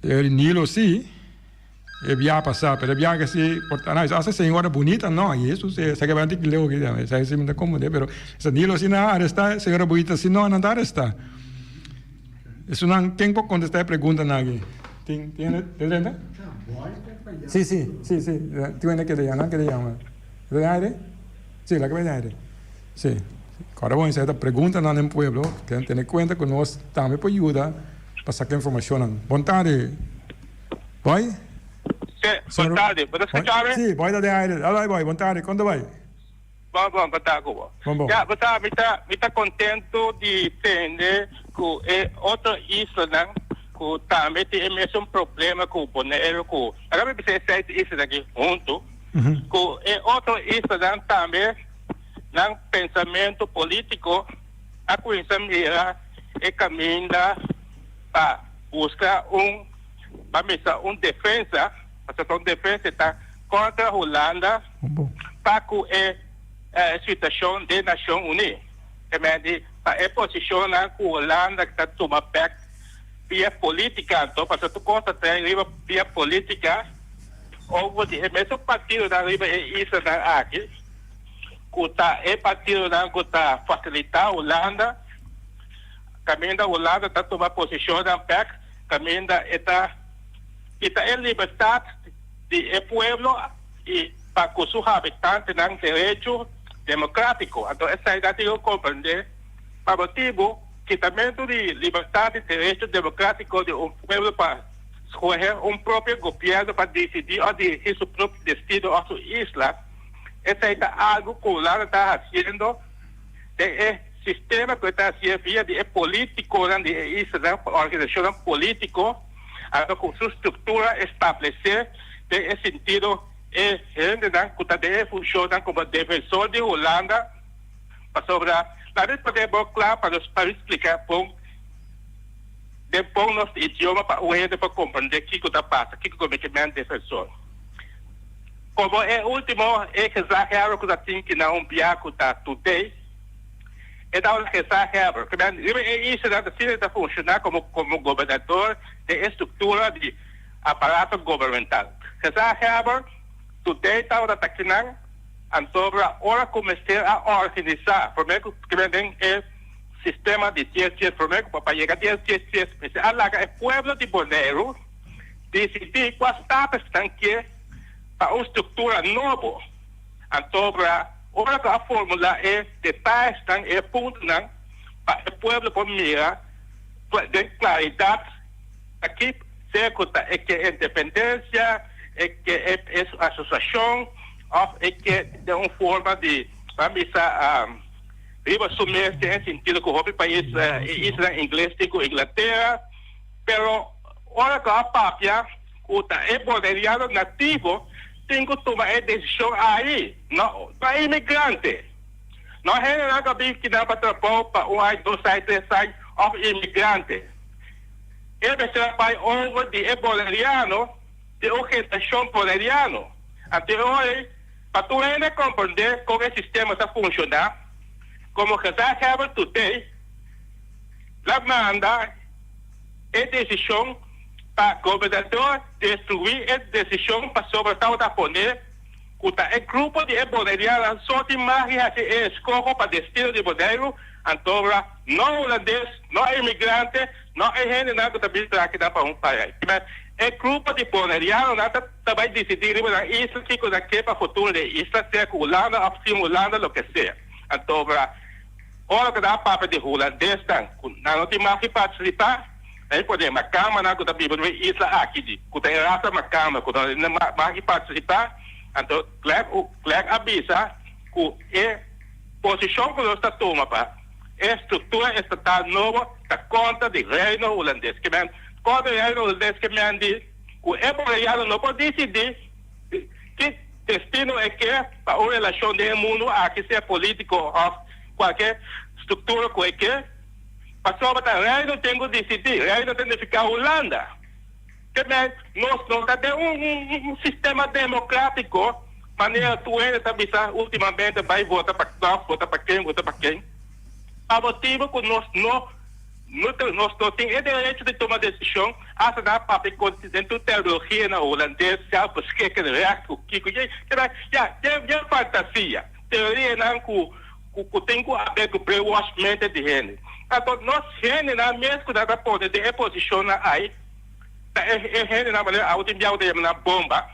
ele nilo sim e via passar, pero via que se portana, essa senhora bonita, não, isso se que vai ter que ler o que é, sai sempre como de, pero essa nilo se não arresta, senhora bonita se não arresta. Isso não quem pode contestar a pergunta aqui. Tem entende? Sim. Tu ainda quer não quer chamar. Verdade? Sim, la que verdade. Sim. Agora vamos fazer a pergunta no pueblo, que tem conta que nós também pode ajudar para sacar informação. Boa tarde. Vai? Boa tarde, pode escutar? Sim, vai dar de aire. Olá, boa tarde, quando vai? Bom, boa tarde. Já, você está contente de entender que é outra isla, né? Que também tem o mesmo problema com o Bonaire, que agora você sai isso daqui junto, que é outra isla, né? Também, né? Pensamento político, a coisa mira é caminho para buscar defesa. A defesa está contra a Holanda para que a situação da Nação Unida. Para a posição que a Holanda está tomando via política, então, para que tu constata via política, ou o mesmo partido da Riba é isso aqui, que é partido que está facilitando a Holanda, caminho da Holanda está tomando posição da PEC, caminho da está em liberdade de pueblo e para que os habitantes tenham direito democrático. Então, essa idade eu compreender para o motivo que também de liberdade e direito democrático de pueblo para escolher próprio governo para decidir ou dirigir seu próprio destino a sua isla. Essa é algo que o Holanda está fazendo, é sistema que está fazendo via de político, de isla, organização política, com sua estrutura estabelecer nesse sentido é gente que está funciona como defensor de Holanda sobre a vez poder claro para explicar depois nosso idioma para o gente para compreender o que está passando, o que é o cometimento defensor. Como é o último exagero que está tem que não viaco está today, então exagero que isso está funcionar como governador de estrutura de aparato governamental. Exagero today está aqui não sobre a hora começar a organizar, primeiro que vem é sistema de ciências, primeiro para chegar a ciências, alaga é pueblo de Bonaire decidir quais etapas estão que para uma estrutura nova, sobre a hora que a fórmula é detalhes estão é ponto não para o pueblo por mirar de claridade aqui certo é que é independência é que é associação é que é uma forma de vamos viva assumir em sentido que o país isso em inglês digo Inglaterra pero hora que a papia kuta é boleriano nativo, tem que tomar a decisão aí, não é imigrante. Não é nada que não para para um ai, 2 ai, 3 ai of imigrante. Ele vai over de boleriano, de orientação boleriano. Até hoje, para tu ainda compreender como o sistema está funcionando, como que já sabe today, la manda a decisão para o governador destruir a decisão para sobre o da poner, que o grupo de boleriano só tem mais que escolha para destino de modelo, então não holandês, não é imigrante, não é gente nada que está aqui para um país. O grupo de boleriano também decidir na isla que coisa que para o futuro da isla, seja Holanda ou sim Holanda, o que seja. Então, olha que dá para de holandês, não tem mais que participar, aí podemos cama na coisa de isla aqui, que tem raça na cama, que não mais que participar, então, claro avisa que a posição que nós estamos tomando para a estrutura estatal nova da conta de reino holandês, que conta de reino holandês que me diz que o boleriano não pode decidir que destino é que para a relação do mundo aqui seja político ou qualquer estrutura que é passou para o reino tem que decidir, o reino tem que ficar Holanda. Que nós temos um sistema democrático, maneira tu ainda também ultimamente vai votar para quem. A motivo que nós não temos o direito de tomar decisão, até na própria constituição teologia na holandesa, já busquei que reato, que é fantasia. Teoria não que tem que haver o brainwashment de gente. Então, nós gente na mesma da poder de posicionar aí, é gente na maneira automática na bomba,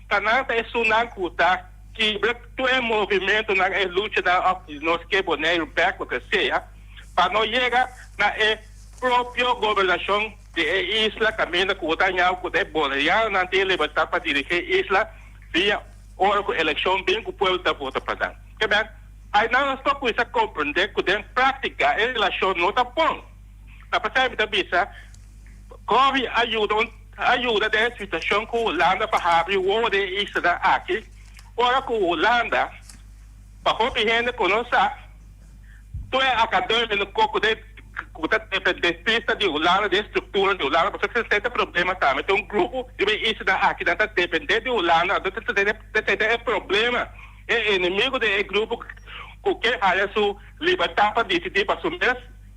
tá nada é sunan kuta que tu é movimento na luta da nós que boneiro back o que seja, para não chegar na própria governação de isla caminho que o tanhau que é boleriano não tem libertad para dirigir isla via hora que eleição bem que o povo está votando para dar. Que bem, aí nós só precisa compreender que em prática a relação não está bom. Na passagem da bisa, corre ajuda da situação que a Holanda para abrir o olho de isla aqui, ora que a Holanda para compreender que nós tu é acadêmico no coco de dependência de Holanda, de estrutura de Holanda, porque você tem problema também. Tem um grupo de isso aqui, não está dependendo de Holanda, tem problema. É inimigo do grupo que há sua liberdade para decidir para assumir.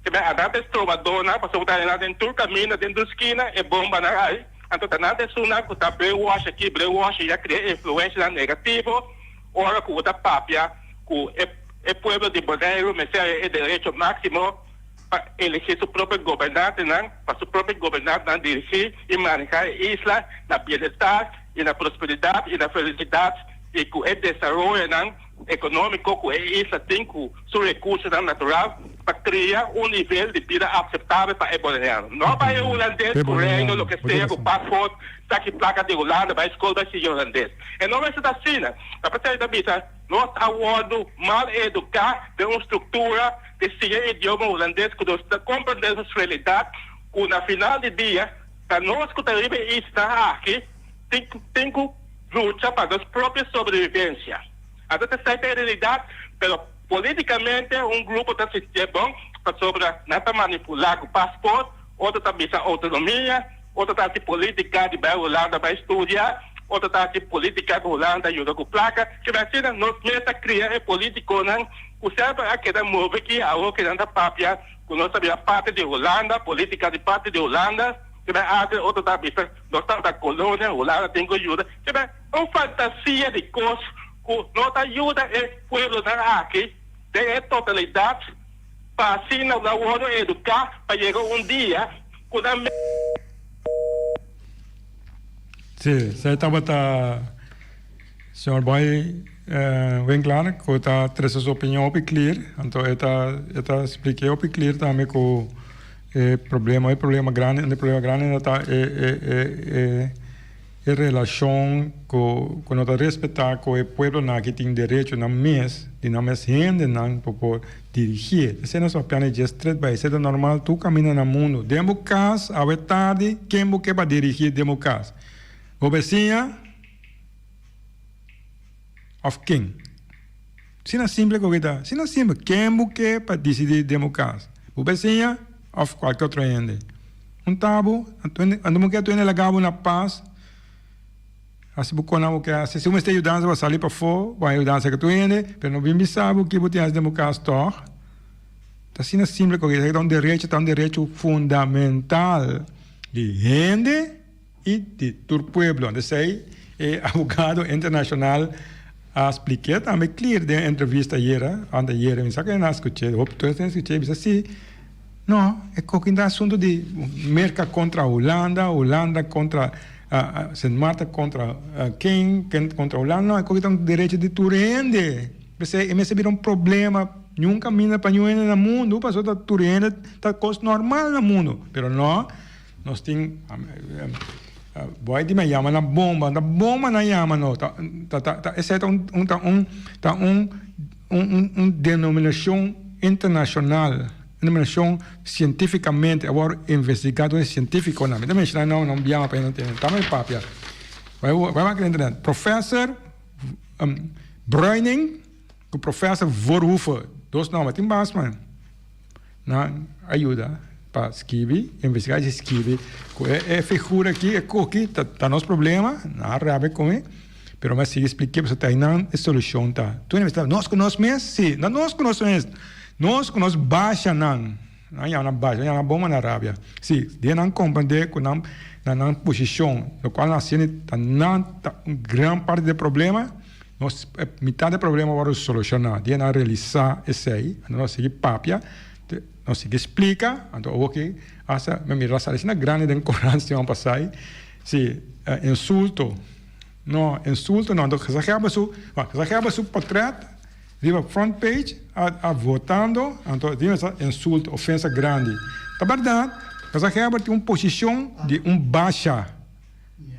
Que a data é trovadora, para soltar dentro do caminho, dentro da esquina, é bomba na área. Então, nada é suna que está brainwash aqui, brainwash já cria influência negativa. Ora, que o da papia, que é povo de Bonaire, mas é direito máximo para eleger seu próprio governante, para seu próprio governante dirigir e manejar a isla na bem-estar e na prosperidade e na felicidade e com o desenvolvimento econômico que a isla tem com seus recursos naturais para criar um nível de vida aceitável para o boleriano. Não para o holandês, o reino, o que seja, o passaporte, está aqui placa de Holanda, vai escola vai ser holandês. E não vai ser assim, a partir da vida, nós aguardamos mal educar de uma estrutura de ser idioma holandês que nós compreendemos a realidade, que na final do dia, para nós que estamos aqui, tem que lutar para a nossa própria sobrevivência. Até essa é a realidade, mas politicamente um grupo está se bom para sobre não manipular o passaporte, outro está bisa autonomia, outro está se política de vai Holanda vai estudar, outro está se política de Holanda ajuda com placa, que vai ser nós mesmos criar político não, o sempre aquele move aqui a outra que não está papia, que nós sabemos a parte de Holanda, política de parte de Holanda, que vai até outro está bisa nós estamos da colônia, Holanda tem que ajuda, que vai uma fantasia de coisas não ajuda o povo aqui, tem a totalidade, para assim não educar, para chegar dia, quando a Sim, saya estava senhor boy bem claro, que está traz sua opinião bem clear, então eu expliquei bem clear também que o problema grande está em relação com nós respeitar que o povo que tem direito na mês gente não para dirigir. Se não só apenas straight by, se é normal tu caminha no mundo, demo caso, a tarde quem quer para dirigir demo caso. Obesinha of king. Sina simple coisa. Sina simple. Quem buque para decidir democracia? Obesinha of qualquer outro ende. Tabu, ando que tu lagabo na paz. Assim bucona o que se uma está ajudando vai sair para fora, vai ajudar que tu ende, mas não bem sabe que você tem democracia tor. Tá sina simple coisa, é um direito fundamental de gente e de todo o povo. Onde sei, é advogado internacional a explicar também clear de entrevista ayer, me sabe que não escutei, escutei, assim. Não, é qualquer assunto de mercado contra a Holanda contra Sint Maarten contra quem contra a Holanda, não, é qualquer direito de turende. Você receber um problema, nunca mina para ninguém no mundo, para só turende, tá coisa normal no mundo, pero não, nós tem boy de me chama na bomba na chama não, essa é denominação internacional. Denominação cientificamente, agora investigado científico, não viama para não ter, também papia. Vai na internet. Professor Bruining, o professor Verhoeven, dois nomes, tem bastante, não ajuda para escrever, investigar, escrever. É figura aqui, é coque, tá nosso problema, não rabe com ele. Pero mas se expliquei, você tem não é solução tá. Tu investiga, nós conhecemos, sim, nós conhecemos. Nós baixa não é baixa, é uma bomba na Arábia. Sim, de não compreender que na posição, no qual nós temos grande parte do problema, metade do problema agora solucionar, de não realizar esse aí, nós seguir papia, nós seguir explica, então ok, essa me raça é grande da incoerência vamos passar aí, sim, insulto não, então você acaba seu portrait Riba front page, votando, então tem insulto, ofensa grande. Na verdade, você acaba de uma posição de baixa.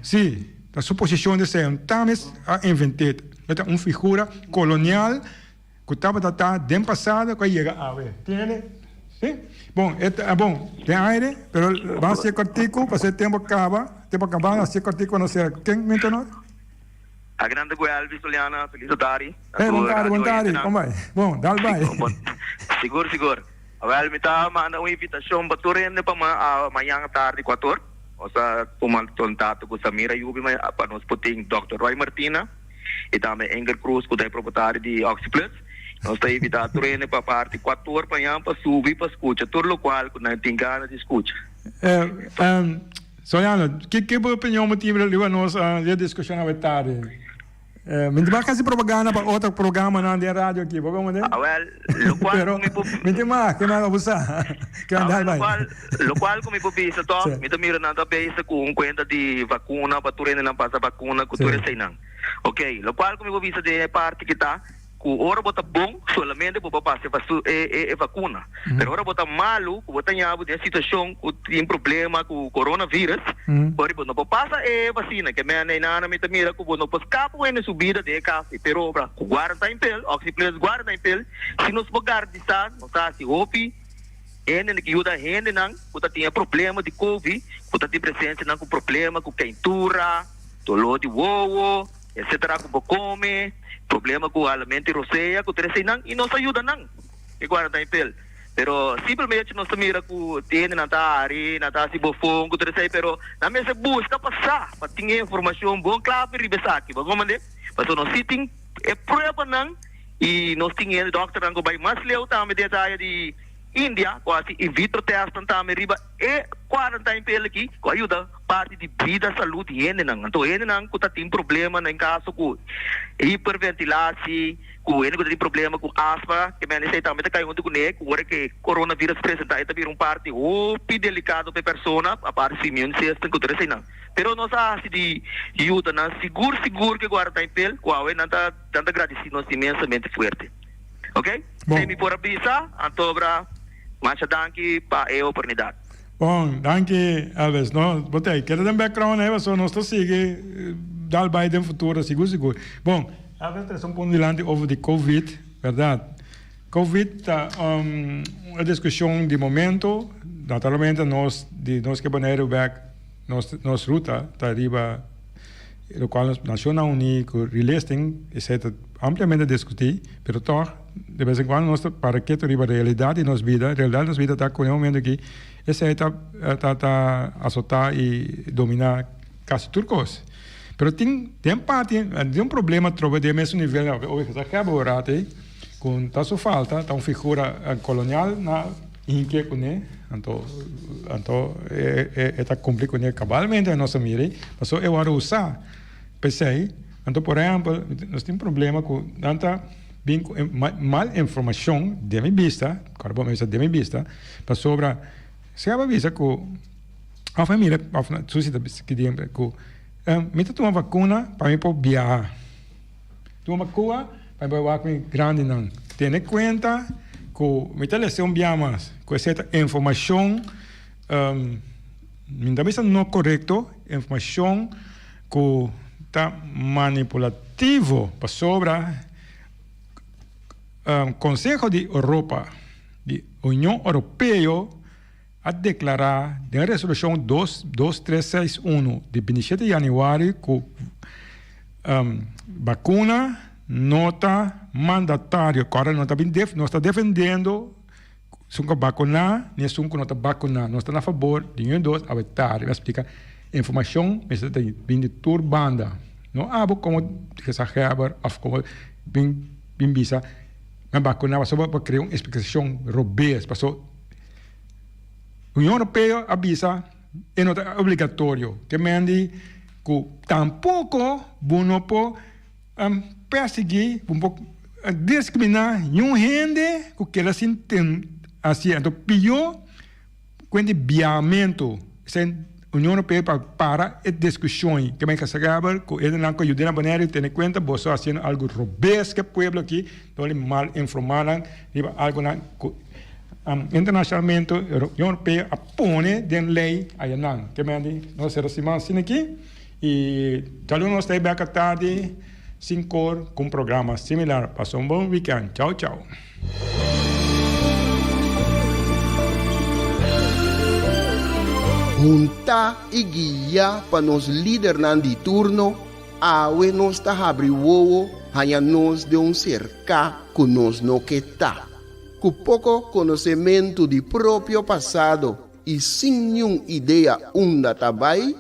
Sim, a sua posição de ser tames inventada. É uma figura colonial que estava do passado que chega a ver. Entende? Sim? Bom, tem aire, mas vamos ser cortico, para ser tempo acabar, vamos ser cortico, não sei quem mencionou? A grande Guelvi Soliana, feliz tarde. Bom tarde, como vai? Bom, dá vai. Seguro. Well, me tá manda uma invitação para tu rende para amanhã tarde 4. Ou seja, tomar contato com Samira Yubi para nós poder Dr. Roy Martina e também Engel Cruz, que é proprietário de Oxyplus. Nós estamos invitando tu rende para parte 4 para amanhã para subir para escutar, todo local que não tem ganas de escutar. Soliana, que opinião motiva de nós a discussão à tarde? Me vai fazer propaganda para outro programa na rádio aqui, vamos ver? Lo qual me mais, que mais abusar? Que andar vai. Lo qual como pupisa to, me mira na tabela com conta de vacuna, para tu rende na passa vacuna, que tu recém não. Ok, lo qual como pupisa de parte que tá, que ora bota bom solamente para passar a vacuna. Pero ora bota malo, que bota nhabo de situação que tem problema com o coronavírus, por não passa a vacina, que me na me mira que não pode escapar na subida de café, pero para guarda em pel, oxyplus guarda em pel, se nos pagar de sa, não tá se opi, que ajuda a gente não, que tinha problema de covid, que tem presença não com problema com quentura, dolor de ovo, etc. com come problema com alimento roceia, com trecinang, e nos ajuda não, e guarda em pel. Pero simplesmente nós mira que tem na tari, na tasi bofong, com trecinang, pero na mesa busca passar, para ter informação bom, claro, para ribesar aqui, vamos mandar, para nós sitting, é prova não, e nós tínhamos doctor não vai mais leu também detalhe de Índia, quase in vitro test também riba, e quarantena pel aqui, com ajuda parte de vida, saúde, gente não, então gente não que tem problema em caso com hiperventilação, com ele que tem problema com asma, que me sei também cai onde com ele, com hora que coronavírus apresenta, então vira parte opi delicado para persona, a parte immune system que tu sei não. Pero nós assim de ajuda não seguro que quarantena pel, com ele não tá tanto agradecido nós imensamente forte. Ok? Sem me por avisar, antobra, mas danke para a oportunidade. Bom, danke, Alves. No, botei, quero dar um background aí, mas nós estamos seguindo, dar o no futuro, seguro. Bom, Alves, tem um ponto de lante over de Covid, verdade? Covid está uma discussão de momento, naturalmente nós que banheiro back, nossa ruta está arriba lo cual las Naciones Unidas, Relesting, etc., ampliamente discutir, pero todo, de vez en cuando, para que arriba a realidad de nuestra vida, está con el momento que esa está azotar y dominar casi turcos. Pero tem parte, tem problema trovo de mesmo nível, hoje está acabado, com tá só falta, tá uma figura colonial na Inque com ele, então tá complicado com cabalmente a nossa mira, mas eu vou usar, pensei, então por exemplo, nós temos problema com tanta mal informação de minha vista, claro, bom, de minha vista, para sobre se a vista com a família, a sociedade que tem com me toma vacuna para mim poder viajar. Toma vacuna para mim poder grande não. Tenha em conta que me telefone viamas com essa informação me também não correto, informação que está manipulativo para sobre Conselho de Europa, de União Europeia a declarar na resolução 2361 de 27 de janeiro que vacuna nota mandatária. Agora nós está defendendo se vacunar, nem se não está vacunar. Nós estamos a favor de nenhum dos aventar. Vai explicar informação, mas está vindo de turbanda. Não há como exagerar, como bem visa, mas vacunar só para criar uma explicação robust, passou. A União Europeia avisa, é obrigatório, que mande que tampouco não pode perseguir, discriminar nenhuma gente que quer assim, então pior com o viamento, a União Europeia para a discussão, que vai casar, que ele não ajuda na maneira de ter em conta, você fazendo algo robusto que o povo aqui, não é mal informado, algo internacionalmente, a União Europeia apone de lei aí não, que nós recebemos aqui e talvez nós estamos aqui à tarde 5 horas com um programa similar. Passou um bom weekend. Tchau, tchau. Junta e guia para nos líderes de turno, awe nos está abrindo, hanha nos de cerca que nos não quer. Com pouco conhecimento do próprio passado e sem nenhuma ideia onde trabalha,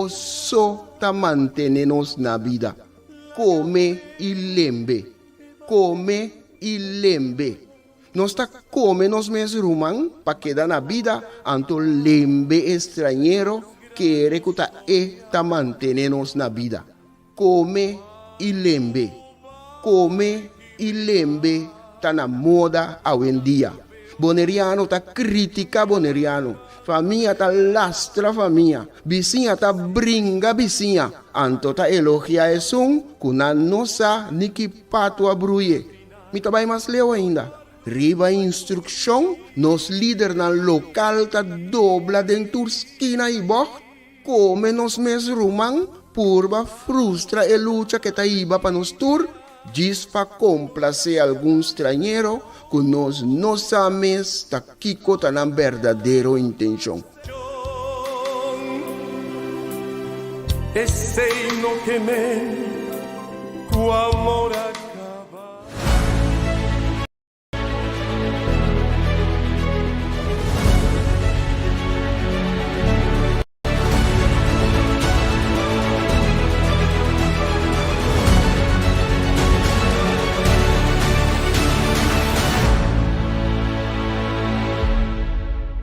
só mantendo-nos na vida. Come e lembre. Nós come nos mesmos para quedar na vida, anto lembre estrangeiro que está mantendo-nos na vida. Come e lembre. Está na moda hoje em dia. Boneriano está critica boneriano. Família está lastra família. Vizinha está brinca vizinha. Anto está elogia isso, que não sabe nem que pato abruye. Me trabalha mais leu ainda. Riba instrução, nos líderes na local está dobla dentro esquina e boh. Come nos mesmos purba frustra a luta que está iba para nos tur. Diz para complacer algum estrangeiro que nós não sabemos que Kiko está na verdadeira intenção. Esse no que me, o amor